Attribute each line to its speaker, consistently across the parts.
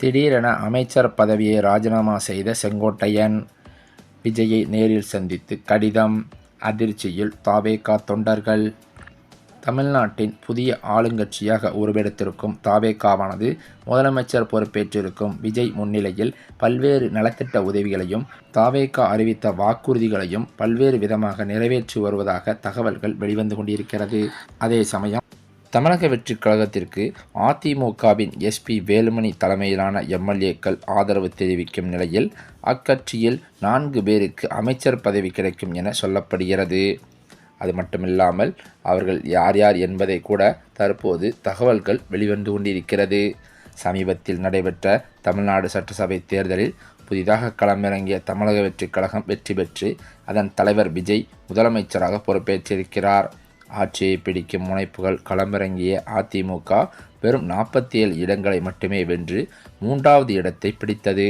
Speaker 1: திடீரென அமைச்சர் பதவியை ராஜினாமா செய்த செங்கோட்டையன், விஜயை நேரில் சந்தித்து கடிதம். அதிர்ச்சியில் தவேகா தொண்டர்கள். தமிழ்நாட்டின் புதிய ஆளுங்கட்சியாக உருவெடுத்திருக்கும் தவேகாவானது முதலமைச்சர் பொறுப்பேற்றிருக்கும் விஜய் முன்னிலையில் பல்வேறு நலத்திட்ட உதவிகளையும் தவேகா அறிவித்த வாக்குறுதிகளையும் பல்வேறு விதமாக நிறைவேற்றி வருவதாக தகவல்கள் வெளிவந்து கொண்டிருக்கிறது. அதே சமயம் தமிழக வெற்றிக் கழகத்திற்கு அதிமுகவின் எஸ்பி வேலுமணி தலைமையிலான எம்எல்ஏக்கள் ஆதரவு தெரிவிக்கும் நிலையில் அக்கட்சியில் 4 பேருக்கு அமைச்சர் பதவி கிடைக்கும் என சொல்லப்படுகிறது. அது மட்டுமில்லாமல் அவர்கள் யார் யார் என்பதை கூட தற்போது தகவல்கள் வெளிவந்து கொண்டிருக்கிறது. சமீபத்தில் நடைபெற்ற தமிழ்நாடு சட்டசபை தேர்தலில் புதிதாக களமிறங்கிய தமிழக வெற்றிக் கழகம் வெற்றி பெற்று அதன் தலைவர் விஜய் முதலமைச்சராக பொறுப்பேற்றிருக்கிறார். ஆட்சியை பிடிக்கும் முனைப்புகள் களமிறங்கிய அதிமுக வெறும் 47 இடங்களை மட்டுமே வென்று 3வது இடத்தை பிடித்தது.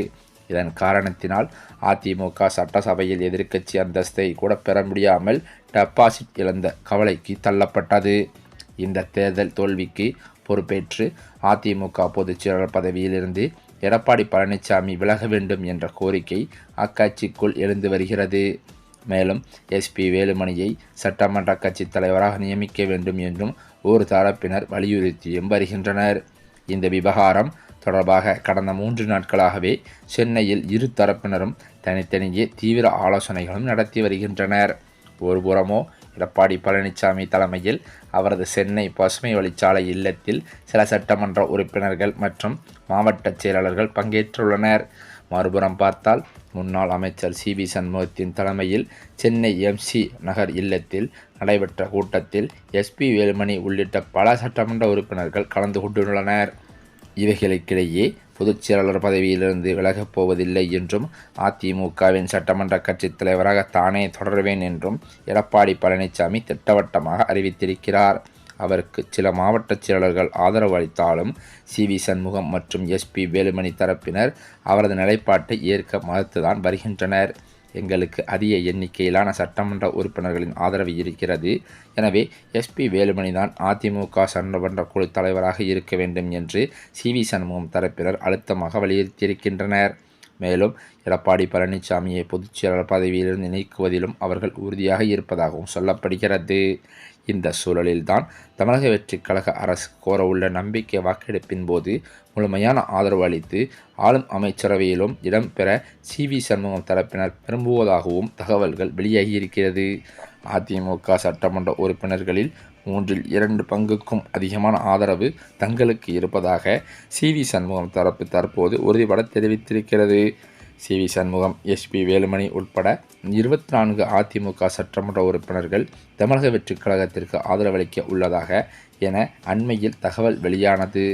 Speaker 1: இதன் காரணத்தினால் அதிமுக சட்டசபையில் எதிர்க்கட்சி அந்தஸ்தை கூட பெற முடியாமல் டெபாசிட் இழந்த கவலைக்கு தள்ளப்பட்டது. இந்த தேர்தல் தோல்விக்கு பொறுப்பேற்று அதிமுக பொதுச்செயலாளர் பதவியிலிருந்து எடப்பாடி பழனிசாமி விலக வேண்டும் என்ற கோரிக்கை அக்கட்சிக்குள் எழுந்து வருகிறது. மேலும் எஸ்பி வேலுமணியை சட்டமன்ற கட்சி தலைவராக நியமிக்க வேண்டும் என்றும் ஒரு தரப்பினர் வலியுறுத்தியும் வருகின்றனர். இந்த விவகாரம் தொடர்பாக கடந்த 3 நாட்களாகவே சென்னையில் இரு தரப்பினரும் தனித்தனியே தீவிர ஆலோசனைகளும் நடத்தி வருகின்றனர். ஒருபுறமோ எடப்பாடி பழனிசாமி தலைமையில் அவரது சென்னை பசுமை வழிச்சாலை இல்லத்தில் சில சட்டமன்ற உறுப்பினர்கள் மற்றும் மாவட்ட செயலாளர்கள் பங்கேற்றுள்ளனர். மறுபுறம் பார்த்தால் முன்னாள் அமைச்சர் சிவி சண்முகத்தின் தலைமையில் சென்னை எம்சி நகர் இல்லத்தில் நடைபெற்ற கூட்டத்தில் எஸ்பி வேலுமணி உள்ளிட்ட பல சட்டமன்ற உறுப்பினர்கள் கலந்து கொண்டுள்ளனர். இவைகளுக்கிடையே பொதுச் செயலாளர் பதவியிலிருந்து விலகப் போவதில்லை என்றும் அதிமுகவின் சட்டமன்ற கட்சித் தலைவராக தானே தொடர்வேன் என்றும் எடப்பாடி பழனிசாமி திட்டவட்டமாக அறிவித்திருக்கிறார். அவருக்கு சில மாவட்ட செயலாளர்கள் ஆதரவு அளித்தாலும் சிவி சண்முகம் மற்றும் எஸ்பி வேலுமணி தரப்பினர் அவரது நிலைப்பாட்டை ஏற்க மறுத்துதான் வருகின்றனர். எங்களுக்கு அதிக எண்ணிக்கையிலான சட்டமன்ற உறுப்பினர்களின் ஆதரவு இருக்கிறது. எனவே எஸ்பி வேலுமணி தான் அதிமுக சட்டமன்ற குழு தலைவராக இருக்க வேண்டும் என்று சிவி சண்முகம் தரப்பினர் அழுத்தமாக வலியுறுத்தியிருக்கின்றனர். மேலும் எடப்பாடி பழனிசாமியை பொதுச் செயலாளர் பதவியிலிருந்து நீக்குவதிலும் அவர்கள் உறுதியாக இருப்பதாகவும் சொல்லப்படுகிறது. இந்த சூழலில்தான் தமிழக வெற்றிக் கழக அரசு கோரவுள்ள நம்பிக்கை வாக்கெடுப்பின் போது முழுமையான ஆதரவு அளித்து ஆளும் அமைச்சரவையிலும் இடம்பெற சிவி சண்முகம் தரப்பினர் விரும்புவதாகவும் தகவல்கள் வெளியாகியிருக்கிறது. அதிமுக சட்டமன்ற உறுப்பினர்களில் 2 பங்குக்கும் அதிகமான ஆதரவு தங்களுக்கு இருப்பதாக சிவி சண்முகம் தரப்பு தற்போது உறுதிபட தெரிவித்திருக்கிறது. சிவி சண்முகம், எஸ்பி வேலுமணி உட்பட 24 அதிமுக சட்டமன்ற உறுப்பினர்கள் தமிழக வெற்றிக் கழகத்திற்கு ஆதரவளிக்க உள்ளதாக என அண்மையில் தகவல் வெளியானது.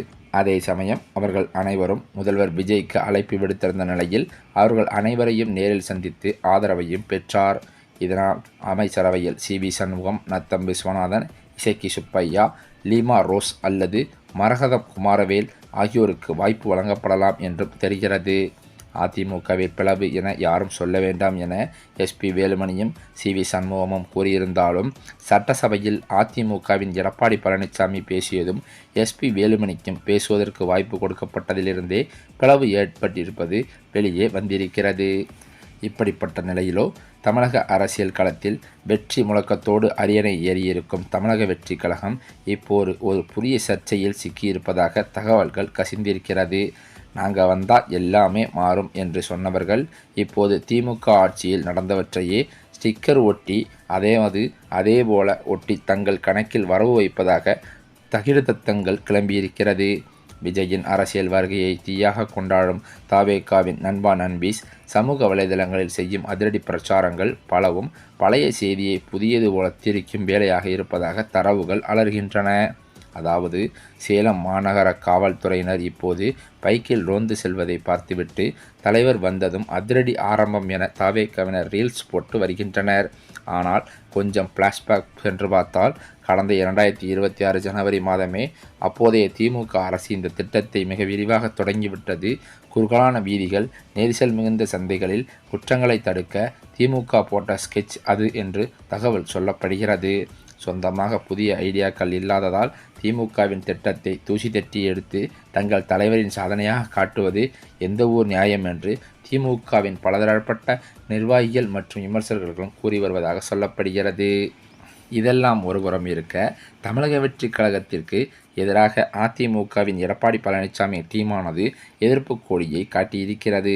Speaker 1: அதே சமயம் அவர்கள் அனைவரும் முதல்வர் விஜய்க்கு அழைப்பு விடுத்திருந்த நிலையில் அவர்கள் அனைவரையும் நேரில் சந்தித்து ஆதரவையும் பெற்றார். இதனால் அமைச்சரவையில் சிவி சண்முகம், நத்தம் விஸ்வநாதன், இசக்கி சுப்பையா, லீமா ரோஸ் அல்லது மரகதம் குமாரவேல் ஆகியோருக்கு வாய்ப்பு வழங்கப்படலாம் என்றும் தெரிகிறது. அதிமுகவில் பிளவு என யாரும் சொல்ல வேண்டாம் என எஸ்பி வேலுமணியும் சிவி சண்முகமும் கூறியிருந்தாலும் சட்டசபையில் அதிமுகவின் எடப்பாடி பழனிசாமி பேசியதும் எஸ்பி வேலுமணிக்கும் பேசுவதற்கு வாய்ப்பு கொடுக்கப்பட்டதிலிருந்தே பிளவு ஏற்பட்டிருப்பது வெளியே வந்திருக்கிறது. இப்படிப்பட்ட நிலையிலோ தமிழக அரசியல் களத்தில் வெற்றி முழக்கத்தோடு அரியணை ஏறியிருக்கும் தமிழக வெற்றிக் கழகம் இப்போது ஒரு புதிய சர்ச்சையில் சிக்கியிருப்பதாக தகவல்கள் கசிந்திருக்கிறது. நாங்கள் வந்தால் எல்லாமே மாறும் என்று சொன்னவர்கள் இப்போது திமுக ஆட்சியில் நடந்தவற்றையே ஸ்டிக்கர் ஒட்டி அதேபோல ஒட்டி தங்கள் கணக்கில் வரவு வைப்பதாக தகிடுதத்தங்கள் கிளம்பியிருக்கிறது. விஜயின் அரசியல் வருகையை தீயாக கொண்டாடும் தவேகாவின் நண்பா நண்பீஸ் சமூக வலைதளங்களில் செய்யும் அதிரடி பிரச்சாரங்கள் பலவும் பழைய செய்தியை புதியது போல திரிக்கும் வேலையாக இருப்பதாக தரவுகள் அலறுகின்றன. அதாவது சேலம் மாநகர காவல்துறையினர் இப்போது பைக்கில் ரோந்து செல்வதை பார்த்துவிட்டு தலைவர் வந்ததும் அதிரடி ஆரம்பம் என தவேகாவினர் ரீல்ஸ் போட்டு வருகின்றனர். ஆனால் கொஞ்சம் ஃப்ளாஷ்பேக் சென்று பார்த்தால் கடந்த 2026 ஜனவரி மாதமே அப்போதைய திமுக அரசு இந்த திட்டத்தை மிக விரிவாக தொடங்கிவிட்டது. குறுகலான வீதிகள், நெரிசல் மிகுந்த சந்தைகளில் குற்றங்களை தடுக்க திமுக போட்ட ஸ்கெட்ச் அது என்று தகவல் சொல்லப்படுகிறது. சொந்தமாக புதிய ஐடியாக்கள் இல்லாததால் திமுகவின் திட்டத்தை தூசி தட்டி எடுத்து தங்கள் தலைவரின் சாதனையாக காட்டுவது எந்த ஊர் நியாயம் என்று திமுகவின் பலதரப்பட்ட நிர்வாகிகள் மற்றும் விமர்சகர்களும் கூறி வருவதாக சொல்லப்படுகிறது. இதெல்லாம் ஒருபுறம் இருக்க, தமிழக வெற்றி கழகத்திற்கு எதிராக அதிமுகவின் எடப்பாடி பழனிசாமி டீமானது எதிர்ப்பு கொடியை காட்டியிருக்கிறது.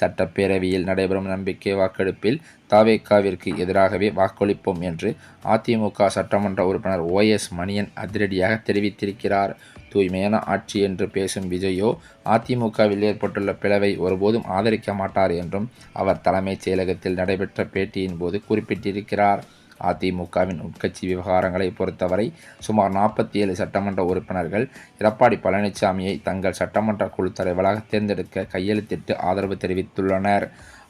Speaker 1: சட்டப்பேரவையில் நடைபெறும் நம்பிக்கை வாக்கெடுப்பில் தவேகாவிற்கு எதிராகவே வாக்களிப்போம் என்று அதிமுக சட்டமன்ற உறுப்பினர் OS மணியன் அதிரடியாக தெரிவித்திருக்கிறார். தூய்மையான ஆட்சி என்று பேசும் விஜயோ அதிமுகவில் ஏற்பட்டுள்ள பிளவை ஒருபோதும் ஆதரிக்க மாட்டார் என்றும் அவர் தலைமைச் செயலகத்தில் நடைபெற்ற பேட்டியின் போது குறிப்பிட்டிருக்கிறார். அதிமுகவின் உட்கட்சி விவகாரங்களை பொறுத்தவரை சுமார் 47 சட்டமன்ற உறுப்பினர்கள் எடப்பாடி பழனிசாமியை தங்கள் சட்டமன்ற குழு தலைவராக தேர்ந்தெடுக்க கையெழுத்திட்டு ஆதரவு தெரிவித்துள்ளனர்.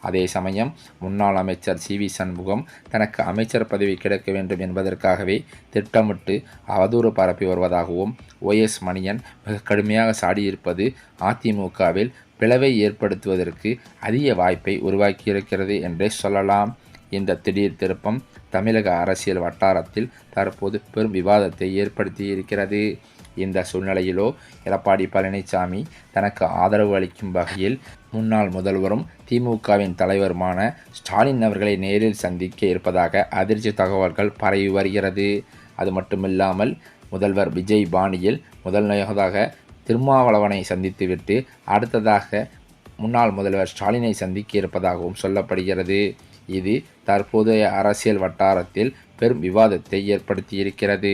Speaker 1: அதே சமயம் முன்னாள் அமைச்சர் CV சண்முகம் தனக்கு அமைச்சர் பதவி கிடைக்க வேண்டும் என்பதற்காகவே திட்டமிட்டு அவதூறு பரப்பி வருவதாகவும் OS மணியன் மிக கடுமையாக சாடியிருப்பது அதிமுகவில் பிளவை ஏற்படுத்துவதற்கு அதிக வாய்ப்பை உருவாக்கியிருக்கிறது என்றே சொல்லலாம். இந்த திடீர் திருப்பம் தமிழக அரசியல் வட்டாரத்தில் தற்போது பெரும் விவாதத்தை ஏற்படுத்தியிருக்கிறது. இந்த சூழ்நிலையிலோ எடப்பாடி பழனிசாமி தனக்கு ஆதரவு அளிக்கும் வகையில் முன்னாள் முதல்வரும் திமுகவின் தலைவருமான ஸ்டாலின் அவர்களை நேரில் சந்திக்க இருப்பதாக அதிர்ச்சி தகவல்கள் பரவி வருகிறது. அது மட்டுமில்லாமல் முதல்வர் விஜய் பாணியில் முதல்வராக திருமாவளவனை சந்தித்துவிட்டு அடுத்ததாக முன்னாள் முதல்வர் ஸ்டாலினை சந்திக்க இருப்பதாகவும் சொல்லப்படுகிறது. இது தற்போதைய அரசியல் வட்டாரத்தில் பெரும் விவாதத்தை ஏற்படுத்தியிருக்கிறது.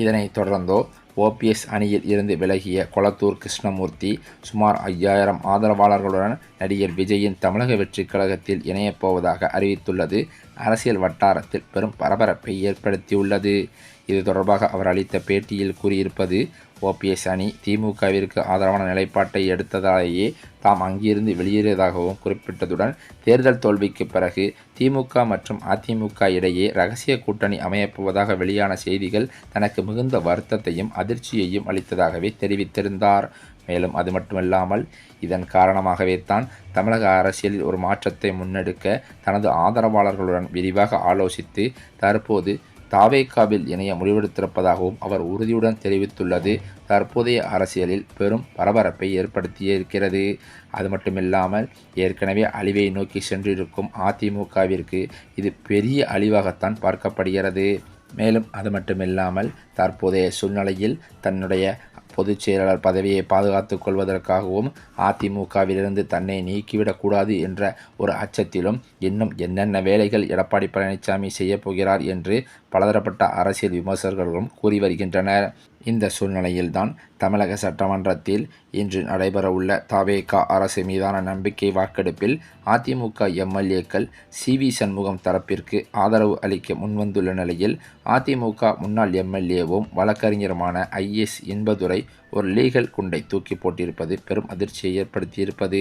Speaker 1: இதனைத் தொடர்ந்தோ OPS அணியில் இருந்து விலகிய கொளத்தூர் கிருஷ்ணமூர்த்தி சுமார் 5000 ஆதரவாளர்களுடன் நடிகர் விஜயின் தமிழக வெற்றி கழகத்தில் இணையப்போவதாக அறிவித்துள்ளது அரசியல் வட்டாரத்தில் பெரும் பரபரப்பை ஏற்படுத்தியுள்ளது. இது தொடர்பாக அவர் அளித்த பேட்டியில் கூறியிருப்பது, OPS அணி திமுகவிற்கு ஆதரவான நிலைப்பாட்டை எடுத்ததாலேயே தாம் அங்கிருந்து வெளியேறியதாகவும் குறிப்பிட்டதுடன், தேர்தல் தோல்விக்கு பிறகு திமுக மற்றும் அதிமுக இடையே இரகசிய கூட்டணி அமையப்போவதாக வெளியான செய்திகள் தனக்கு மிகுந்த வருத்தத்தையும் அதிர்ச்சியையும் அளித்ததாகவே தெரிவித்திருந்தார். மேலும் அது மட்டுமல்லாமல் இதன் காரணமாகவே தான் தமிழக அரசியலில் ஒரு மாற்றத்தை முன்னெடுக்க தனது ஆதரவாளர்களுடன் விரிவாக ஆலோசித்து தற்போது தவேகாவில் இணைய முடிவெடுத்திருப்பதாகவும் அவர் உறுதியுடன் தெரிவித்துள்ளது தற்போதைய அரசியலில் பெரும் பரபரப்பை ஏற்படுத்தியிருக்கிறது. அது மட்டுமில்லாமல் ஏற்கனவே அழிவை நோக்கி சென்றிருக்கும் அதிமுகவிற்கு இது பெரிய அழிவாகத்தான் பார்க்கப்படுகிறது. மேலும் அது மட்டுமில்லாமல் தற்போதைய சூழ்நிலையில் தன்னுடைய பொதுச் செயலாளர் பதவியை பாதுகாத்துக் கொள்வதற்காகவும் அதிமுகவிலிருந்து தன்னை நீக்கிவிடக்கூடாது என்ற ஒரு அச்சத்திலும் இன்னும் என்னென்ன வேலைகள் எடப்பாடி பழனிசாமி செய்யப்போகிறார் என்று பலதரப்பட்ட அரசியல் விமர்சகர்களும் கூறி வருகின்றனர். இந்த சூழ்நிலையில்தான் தமிழக சட்டமன்றத்தில் இன்று நடைபெறவுள்ள தவேகா அரசு மீதான நம்பிக்கை வாக்கெடுப்பில் அதிமுக MLAக்கள் CV சண்முகம் தரப்பிற்கு ஆதரவு அளிக்க முன்வந்துள்ள நிலையில் அதிமுக முன்னாள் MLAவும் வழக்கறிஞருமான IS இன்பதுரை ஒரு லீகல் குண்டை தூக்கி போட்டிருப்பது பெரும் அதிர்ச்சியை ஏற்படுத்தியிருப்பது.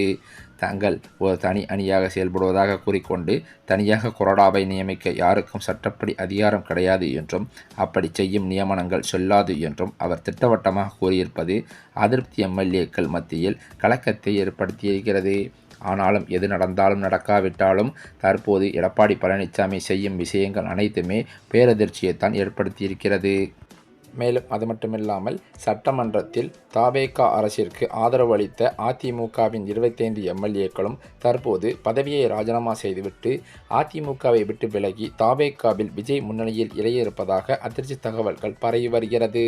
Speaker 1: தாங்கள் ஒரு தனி அணியாக செயல்படுவதாக கூறிக்கொண்டு தனியாக கொறடாவை நியமிக்க யாருக்கும் சட்டப்படி அதிகாரம் கிடையாது என்றும் அப்படி செய்யும் நியமனங்கள் செல்லாது என்றும் அவர் திட்டவட்டமாக கூறியிருப்பது அதிருப்தி MLAக்கள் மத்தியில் கலக்கத்தை ஏற்படுத்தியிருக்கிறது. ஆனாலும் எது நடந்தாலும் நடக்காவிட்டாலும் தற்போது எடப்பாடி பழனிசாமி செய்யும் விஷயங்கள் அனைத்துமே பேரதிர்ச்சியைத்தான் ஏற்படுத்தியிருக்கிறது. மேலும் அது மட்டுமில்லாமல் சட்டமன்றத்தில் தவேகா அரசிற்கு ஆதரவு அளித்த அதிமுகவின் 25 MLAக்களும் தற்போது பதவியை ராஜினாமா செய்துவிட்டு அதிமுகவை விட்டு விலகி தவேகாவில் விஜய் முன்னணியில் இணைய இருப்பதாக அதிர்ச்சி தகவல்கள் பரவி வருகிறது.